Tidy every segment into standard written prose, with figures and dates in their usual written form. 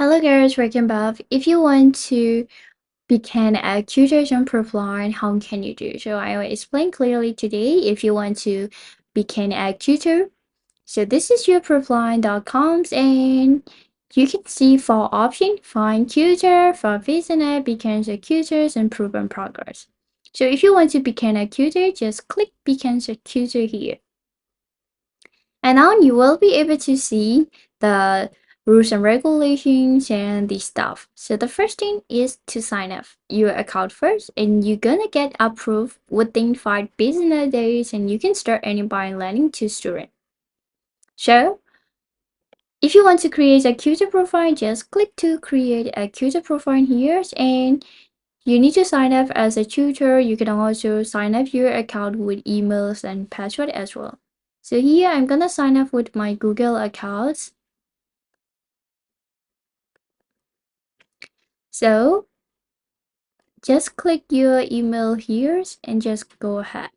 Hello guys, welcome back. If you want to become a tutor and profile, how can you do? So I will explain clearly today. If you want to become a tutor, so this is your profile.com and you can see four options: find tutor, for business, become a tutor, and proven progress. So if you want to become a tutor, just click become a tutor here. And now you will be able to see the rules and regulations and the stuff. So the first thing is to sign up your account first, and you're gonna get approved within 5 business days, and you can start earning by lending to students. So if you want to create a tutor profile, just click to create a tutor profile here, and you need to sign up as a tutor. You can also sign up your account with emails and password as well. So here I'm gonna sign up with my Google accounts. So just click your email here and just go ahead.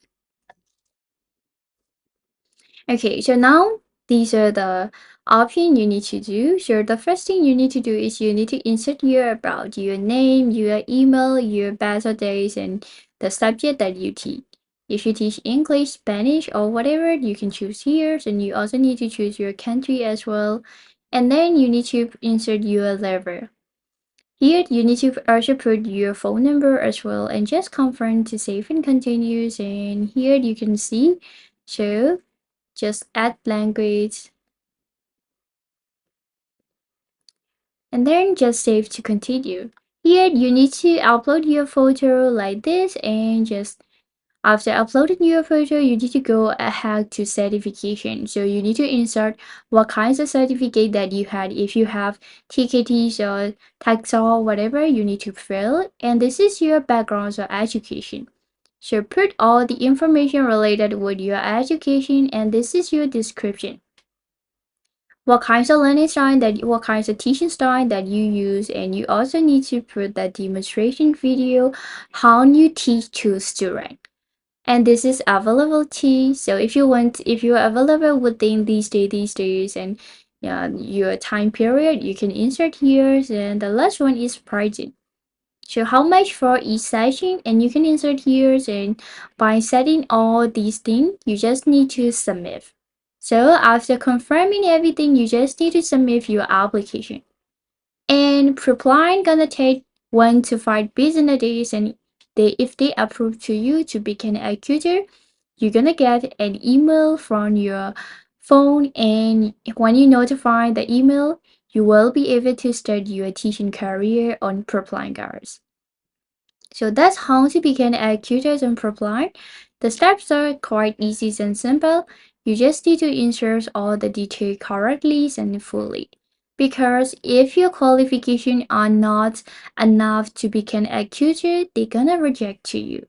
Okay, so now these are the options you need to do. So the first thing you need to do is you need to insert your about your name, your email, your birthdays, and the subject that you teach. If you teach English, Spanish, or whatever, you can choose here. And you also need to choose your country as well. And then you need to insert your level. Here, you need to also put your phone number as well and just confirm to save and continues. And here you can see, so just add language and then just save to continue. Here, you need to upload your photo like this and just after uploading your photo, you need to go ahead to certification. So you need to insert what kinds of certificate that you had. If you have TKTs or Taxol, whatever, you need to fill. And this is your background or education. So put all the information related with your education, and this is your description. What kinds of learning style what kinds of teaching style that you use, and you also need to put the demonstration video, how you teach to students. And this is availability. So if you're available within these days and your time period, you can insert here. And the last one is pricing. So how much for each session, and you can insert here. And by setting all these things, you just need to submit. So after confirming everything, you just need to submit your application. And replying gonna take 1 to 5 business days, and if they approve to you to become a tutor, you're gonna get an email from your phone, and when you notify the email, you will be able to start your teaching career on Propline Guards. So that's how to become a tutor on Propline. The steps are quite easy and simple. You just need to insert all the details correctly and fully. Because if your qualifications are not enough to become a tutor, they're gonna reject you.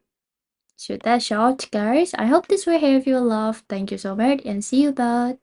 So that's all, guys. I hope this will help you a lot. Thank you so much and see you, bye.